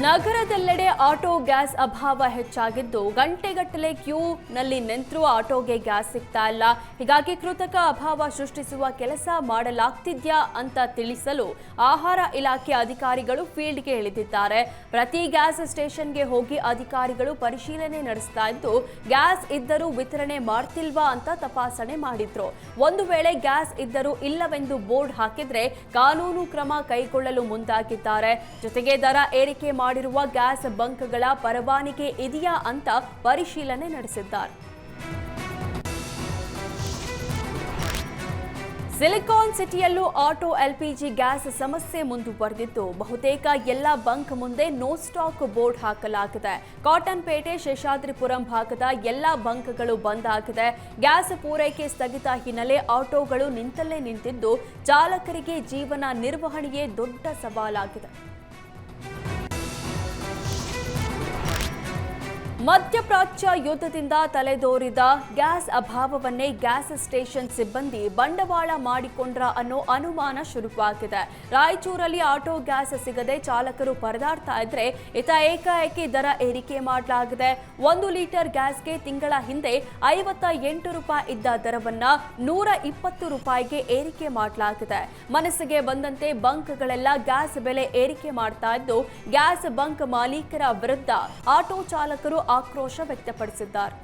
ನಗರದೆಲ್ಲೆಡೆ auto gas ಅಭಾವ ಹೆಚ್ಚಾಗಿದ್ದು ಗಂಟೆಗಟ್ಟಲೆ ಕ್ಯೂನಲ್ಲಿ ನಿಂತರೂ ಆಟೋಗೆ ಗ್ಯಾಸ್ ಸಿಗ್ತಾ ಇಲ್ಲ. ಹೀಗಾಗಿ ಕೃತಕ ಅಭಾವ ಸೃಷ್ಟಿಸುವ ಕೆಲಸ ಮಾಡಲಾಗ್ತಿದ್ಯಾ ಅಂತ ತಿಳಿಸಲು ಆಹಾರ ಇಲಾಖೆ ಅಧಿಕಾರಿಗಳು ಫೀಲ್ಡ್ಗೆ ಇಳಿದಿದ್ದಾರೆ. ಪ್ರತಿ ಗ್ಯಾಸ್ ಸ್ಟೇಷನ್ಗೆ ಹೋಗಿ ಅಧಿಕಾರಿಗಳು ಪರಿಶೀಲನೆ ನಡೆಸ್ತಾ ಇದ್ದು ಗ್ಯಾಸ್ ಇದ್ದರೂ ವಿತರಣೆ ಮಾಡ್ತಿಲ್ವಾ ಅಂತ ತಪಾಸಣೆ ಮಾಡಿದ್ರು. ಒಂದು ವೇಳೆ ಗ್ಯಾಸ್ ಇದ್ದರೂ ಇಲ್ಲವೆಂದು ಬೋರ್ಡ್ ಹಾಕಿದ್ರೆ ಕಾನೂನು ಕ್ರಮ ಕೈಗೊಳ್ಳಲು ಮುಂದಾಗಿದ್ದಾರೆ. ಜೊತೆಗೆ ದರ ಏರಿಕೆ ಮಾಡಿರುವ ಗ್ಯಾಸ್ ಬಂಕ್ಗಳ ಪರವಾನಗಿ ಇದೆಯಾ ಅಂತ ಪರಿಶೀಲನೆ ನಡೆಸಿದ್ದಾರೆ. ಸಿಲಿಕಾನ್ ಸಿಟಿಯಲ್ಲೂ ಆಟೋ ಎಲ್ಪಿಜಿ ಗ್ಯಾಸ್ ಸಮಸ್ಯೆ ಮುಂದುವರೆದಿದ್ದು ಬಹುತೇಕ ಎಲ್ಲ ಬಂಕ್ ಮುಂದೆ ನೋ ಸ್ಟಾಕ್ ಬೋರ್ಡ್ ಹಾಕಲಾಗಿದೆ. ಕಾಟನ್ ಪೇಟೆ, ಶೇಷಾದ್ರಿಪುರಂ ಭಾಗದ ಎಲ್ಲ ಬಂಕ್ಗಳು ಬಂದ್ ಆಗಿದೆ. ಗ್ಯಾಸ್ ಪೂರೈಕೆ ಸ್ಥಗಿತ ಹಿನ್ನೆಲೆ ಆಟೋಗಳು ನಿಂತಲ್ಲೇ ನಿಂತಿದ್ದು ಚಾಲಕರಿಗೆ ಜೀವನ ನಿರ್ವಹಣೆಯೇ ದೊಡ್ಡ ಸವಾಲಾಗಿದೆ. ಮಧ್ಯಪ್ರಾಚ್ಯ ಯುದ್ಧದಿಂದ ತಲೆದೋರಿದ ಗ್ಯಾಸ್ ಅಭಾವವನ್ನೇ ಗ್ಯಾಸ್ ಸ್ಟೇಷನ್ ಸಿಬ್ಬಂದಿ ಬಂಡವಾಳ ಮಾಡಿಕೊಂಡ್ರ ಅನ್ನೋ ಅನುಮಾನ ಶುರುವಾಗಿದೆ. ರಾಯಚೂರಲ್ಲಿ ಆಟೋ ಗ್ಯಾಸ್ ಸಿಗದೆ ಚಾಲಕರು ಪರದಾಡ್ತಾ ಇದ್ರೆ ಏಕಾಏಕಿ ದರ ಏರಿಕೆ ಮಾಡಲಾಗಿದೆ. 1 ಲೀಟರ್ ಗ್ಯಾಸ್ಗೆ ತಿಂಗಳ ಹಿಂದೆ 58 ರೂಪಾಯಿ ಇದ್ದ ದರವನ್ನ 120 ರೂಪಾಯಿಗೆ ಏರಿಕೆ ಮಾಡಲಾಗಿದೆ. ಮನಸ್ಸಿಗೆ ಬಂದಂತೆ ಬಂಕ್ಗಳೆಲ್ಲ ಗ್ಯಾಸ್ ಬೆಲೆ ಏರಿಕೆ ಮಾಡ್ತಾ ಇದ್ದು ಗ್ಯಾಸ್ ಬಂಕ್ ಮಾಲೀಕರ ವಿರುದ್ಧ ಆಟೋ ಚಾಲಕರು ಆಕ್ರೋಶ ವ್ಯಕ್ತಪಡಿಸಿದ್ದಾರೆ.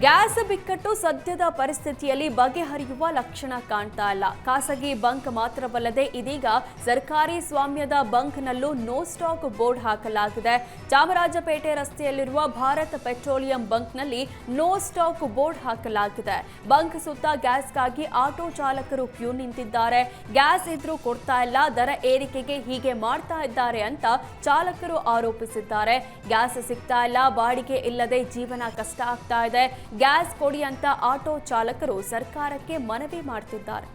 ಗ್ಯಾಸ್ ಬಿಕ್ಕಟ್ಟು ಸದ್ಯದ ಪರಿಸ್ಥಿತಿಯಲ್ಲಿ ಬಗೆಹರಿಯುವ ಲಕ್ಷಣ ಕಾಣ್ತಾ ಇಲ್ಲ. ಖಾಸಗಿ ಬಂಕ್ ಮಾತ್ರವಲ್ಲದೆ ಇದೀಗ ಸರ್ಕಾರಿ ಸ್ವಾಮ್ಯದ ಬಂಕ್ನಲ್ಲೂ ನೋ ಸ್ಟಾಕ್ ಬೋರ್ಡ್ ಹಾಕಲಾಗಿದೆ. ಚಾಮರಾಜಪೇಟೆ ರಸ್ತೆಯಲ್ಲಿರುವ ಭಾರತ್ ಪೆಟ್ರೋಲಿಯಂ ಬಂಕ್ನಲ್ಲಿ ನೋ ಸ್ಟಾಕ್ ಬೋರ್ಡ್ ಹಾಕಲಾಗಿದೆ. ಬಂಕ್ ಸುತ್ತ ಗ್ಯಾಸ್ಗಾಗಿ ಆಟೋ ಚಾಲಕರು ಕ್ಯೂ ನಿಂತಿದ್ದಾರೆ. ಗ್ಯಾಸ್ ಇದ್ರೂ ಕೊಡ್ತಾ ಇಲ್ಲ, ದರ ಏರಿಕೆಗೆ ಹೀಗೆ ಮಾಡ್ತಾ ಇದ್ದಾರೆ ಅಂತ ಚಾಲಕರು ಆರೋಪಿಸಿದ್ದಾರೆ. ಗ್ಯಾಸ್ ಸಿಗ್ತಾ ಇಲ್ಲ, ಬಾಡಿಗೆ ಇಲ್ಲದೆ ಜೀವನ ಕಷ್ಟ ಆಗ್ತಾ ಇದೆ. ಗ್ಯಾಸ್ ಕೊಡಿ ಅಂತ ಆಟೋ ಚಾಲಕರು ಸರ್ಕಾರಕ್ಕೆ ಮನವಿ ಮಾಡ್ತಿದ್ದಾರೆ.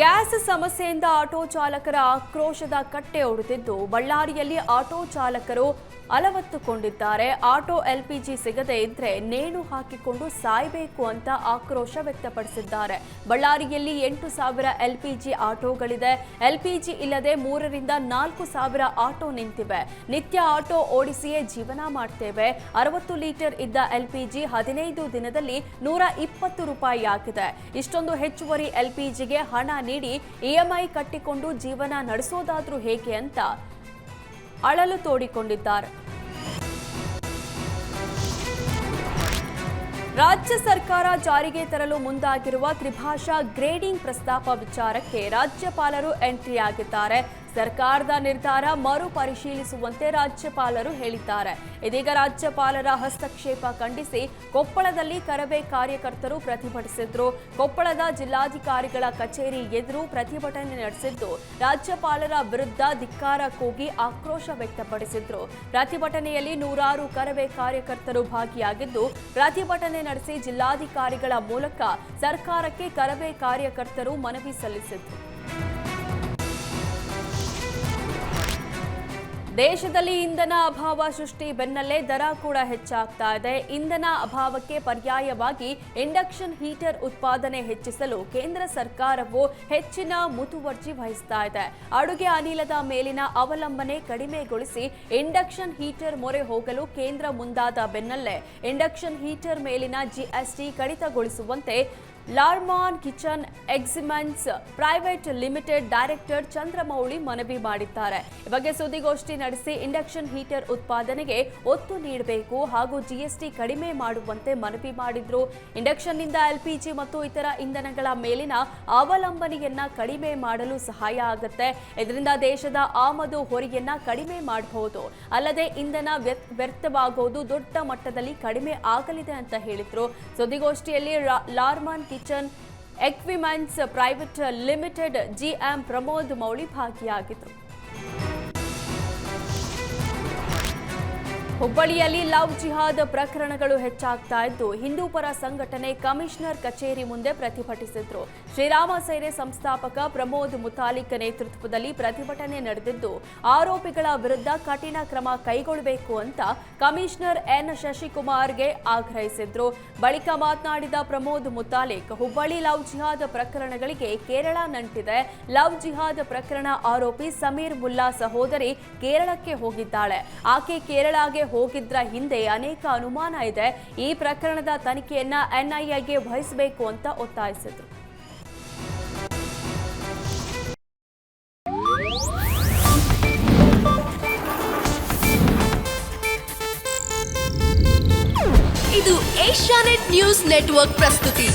ಗ್ಯಾಸ್ ಸಮಸ್ಯೆಯಿಂದ ಆಟೋ ಚಾಲಕರ ಆಕ್ರೋಶದ ಕಟ್ಟೆ ಒಡೆದಿದ್ದು ಬಳ್ಳಾರಿಯಲ್ಲಿ ಆಟೋ ಚಾಲಕರು ಅಲವತ್ತುಕೊಂಡಿದ್ದಾರೆ. ಆಟೋ ಎಲ್ಪಿಜಿ ಸಿಗದೇ ಇದ್ರೆ ನೇಣು ಹಾಕಿಕೊಂಡು ಸಾಯಬೇಕು ಅಂತ ಆಕ್ರೋಶ ವ್ಯಕ್ತಪಡಿಸಿದ್ದಾರೆ. ಬಳ್ಳಾರಿಯಲ್ಲಿ 8,000 ಎಲ್ಪಿಜಿ ಆಟೋಗಳಿದೆ. ಎಲ್ಪಿಜಿ ಇಲ್ಲದೆ 3 ರಿಂದ 4 ಸಾವಿರ ಆಟೋ ನಿಂತಿವೆ. ನಿತ್ಯ ಆಟೋ ಓಡಿಸಿಯೇ ಜೀವನ ಮಾಡ್ತೇವೆ. 60 ಲೀಟರ್ ಇದ್ದ ಎಲ್ಪಿಜಿ 15 ದಿನದಲ್ಲಿ 120 ರೂಪಾಯಿ ಆಗಿದೆ. ಇಷ್ಟೊಂದು ಹೆಚ್ಚುವರಿ ಎಲ್ಪಿಜಿಗೆ ಹಣ ನೀಡಿ ಇಎಂಐ ಕಟ್ಟಿಕೊಂಡು ಜೀವನ ನಡೆಸೋದಾದ್ರೂ ಹೇಗೆ ಅಂತ ಅಳಲು ತೋಡಿಕೊಂಡಿದ್ದಾರೆ. ರಾಜ್ಯ ಸರ್ಕಾರ ಜಾರಿಗೆ ತರಲು ಮುಂದಾಗಿರುವ ತ್ರಿಭಾಷಾ ಗ್ರೇಡಿಂಗ್ ಪ್ರಸ್ತಾಪ ವಿಚಾರಕ್ಕೆ ರಾಜ್ಯಪಾಲರು ಎಂಟ್ರಿ ಆಗಿದ್ದಾರೆ. ಸರ್ಕಾರದ ನಿರ್ಧಾರ ಮರು ಪರಿಶೀಲಿಸುವಂತೆ ರಾಜ್ಯಪಾಲರು ಹೇಳಿದ್ದಾರೆ. ಇದೀಗ ರಾಜ್ಯಪಾಲರ ಹಸ್ತಕ್ಷೇಪ ಖಂಡಿಸಿ ಕೊಪ್ಪಳದಲ್ಲಿ ಕರವೇ ಕಾರ್ಯಕರ್ತರು ಪ್ರತಿಭಟಿಸಿದ್ರು. ಕೊಪ್ಪಳದ ಜಿಲ್ಲಾಧಿಕಾರಿಗಳ ಕಚೇರಿ ಎದುರು ಪ್ರತಿಭಟನೆ ನಡೆಸಿದ್ದು ರಾಜ್ಯಪಾಲರ ವಿರುದ್ಧ ಧಿಕ್ಕಾರ ಕೂಗಿ ಆಕ್ರೋಶ ವ್ಯಕ್ತಪಡಿಸಿದ್ರು. ಪ್ರತಿಭಟನೆಯಲ್ಲಿ ನೂರಾರು ಕರವೇ ಕಾರ್ಯಕರ್ತರು ಭಾಗಿಯಾಗಿದ್ದು ಪ್ರತಿಭಟನೆ ನಡೆಸಿ ಜಿಲ್ಲಾಧಿಕಾರಿಗಳ ಮೂಲಕ ಸರ್ಕಾರಕ್ಕೆ ಕರವೇ ಕಾರ್ಯಕರ್ತರು ಮನವಿ ಸಲ್ಲಿಸಿದ್ರು. ದೇಶದಲ್ಲಿ ಇಂಧನ ಅಭಾವ ಸೃಷ್ಟಿ ಬೆನ್ನಲ್ಲೇ ದರ ಕೂಡ ಹೆಚ್ಚಾಗ್ತಾ ಇದೆ. ಇಂಧನ ಅಭಾವಕ್ಕೆ ಪರ್ಯಾಯವಾಗಿ ಇಂಡಕ್ಷನ್ ಹೀಟರ್ ಉತ್ಪಾದನೆ ಹೆಚ್ಚಿಸಲು ಕೇಂದ್ರ ಸರ್ಕಾರವು ಹೆಚ್ಚಿನ ಮುತುವರ್ಜಿ ವಹಿಸ್ತಾ ಇದೆ. ಅಡುಗೆ ಅನಿಲದ ಮೇಲಿನ ಅವಲಂಬನೆ ಕಡಿಮೆಗೊಳಿಸಿ ಇಂಡಕ್ಷನ್ ಹೀಟರ್ ಮೊರೆ ಹೋಗಲು ಕೇಂದ್ರ ಮುಂದಾದ ಬೆನ್ನಲ್ಲೇ ಇಂಡಕ್ಷನ್ ಹೀಟರ್ ಮೇಲಿನ ಜಿಎಸ್ಟಿ ಕಡಿತಗೊಳಿಸುವಂತೆ ಲಾರ್ಮಾನ್ kitchen equipments private limited director Chandramouli ಮನವಿ ಮಾಡಿದ್ದಾರೆ. ಈ ಬಗ್ಗೆ ಸುದ್ದಿಗೋಷ್ಠಿ ನಡೆಸಿ ಇಂಡಕ್ಷನ್ ಹೀಟರ್ ಉತ್ಪಾದನೆಗೆ ಒತ್ತು ನೀಡಬೇಕು ಹಾಗೂ ಜಿಎಸ್ಟಿ ಕಡಿಮೆ ಮಾಡುವಂತೆ ಮನವಿ ಮಾಡಿದ್ರು. ಇಂಡಕ್ಷನ್ನಿಂದ ಎಲ್ಪಿಜಿ ಮತ್ತು ಇತರ ಇಂಧನಗಳ ಮೇಲಿನ ಅವಲಂಬನೆಯನ್ನ ಕಡಿಮೆ ಮಾಡಲು ಸಹಾಯ ಆಗುತ್ತೆ. ಇದರಿಂದ ದೇಶದ ಆಮದು ಹೊರೆಯನ್ನ ಕಡಿಮೆ ಮಾಡಬಹುದು. ಅಲ್ಲದೆ ಇಂಧನ ವ್ಯರ್ಥವಾಗುವುದು ದೊಡ್ಡ ಮಟ್ಟದಲ್ಲಿ ಕಡಿಮೆ ಆಗಲಿದೆ ಅಂತ ಹೇಳಿದ್ರು. ಸುದ್ದಿಗೋಷ್ಠಿಯಲ್ಲಿ ಲಾರ್ಮಾನ್ kitchen equipments private limited GM Pramod Mouli ಭಾಗಿಯಾಗಿದ್ದರು. ಹುಬ್ಬಳ್ಳಿಯಲ್ಲಿ ಲವ್ ಜಿಹಾದ್ ಪ್ರಕರಣಗಳು ಹೆಚ್ಚಾಗ್ತಾ ಇದ್ದು ಹಿಂದೂಪರ ಸಂಘಟನೆ ಕಮಿಷನರ್ ಕಚೇರಿ ಮುಂದೆ ಪ್ರತಿಭಟಿಸಿದ್ರು. ಶ್ರೀರಾಮ ಸೇನೆ ಸಂಸ್ಥಾಪಕ ಪ್ರಮೋದ್ ಮುತಾಲಿಕ್ ನೇತೃತ್ವದಲ್ಲಿ ಪ್ರತಿಭಟನೆ ನಡೆದಿದ್ದು ಆರೋಪಿಗಳ ವಿರುದ್ಧ ಕಠಿಣ ಕ್ರಮ ಕೈಗೊಳ್ಳಬೇಕು ಅಂತ ಕಮಿಷನರ್ ಎನ್ ಶಶಿಕುಮಾರ್ಗೆ ಆಗ್ರಹಿಸಿದ್ರು. ಬಳಿಕ ಮಾತನಾಡಿದ ಪ್ರಮೋದ್ ಮುತಾಲಿಕ್, ಹುಬ್ಬಳ್ಳಿ ಲವ್ ಜಿಹಾದ್ ಪ್ರಕರಣಗಳಿಗೆ ಕೇರಳ ನಂಟಿದೆ. ಲವ್ ಜಿಹಾದ್ ಪ್ರಕರಣ ಆರೋಪಿ ಸಮೀರ್ ಮುಲ್ಲಾ ಸಹೋದರಿ ಕೇರಳಕ್ಕೆ ಹೋಗಿದ್ದಾಳೆ. ಆಕೆ ಕೇರಳಗೆ ಹೋಗಿದ್ರ ಹಿಂದೆ ಅನೇಕ ಅನುಮಾನ ಇದೆ. ಈ ಪ್ರಕರಣದ ತನಿಖೆಯನ್ನ ಎನ್ಐಎಗೆ ವಹಿಸಬೇಕು ಅಂತ ಒತ್ತಾಯಿಸಿದರು. ಇದು ಏಷ್ಯಾನೆಟ್ ನ್ಯೂಸ್ ನೆಟ್ವರ್ಕ್ ಪ್ರಸ್ತುತಿ.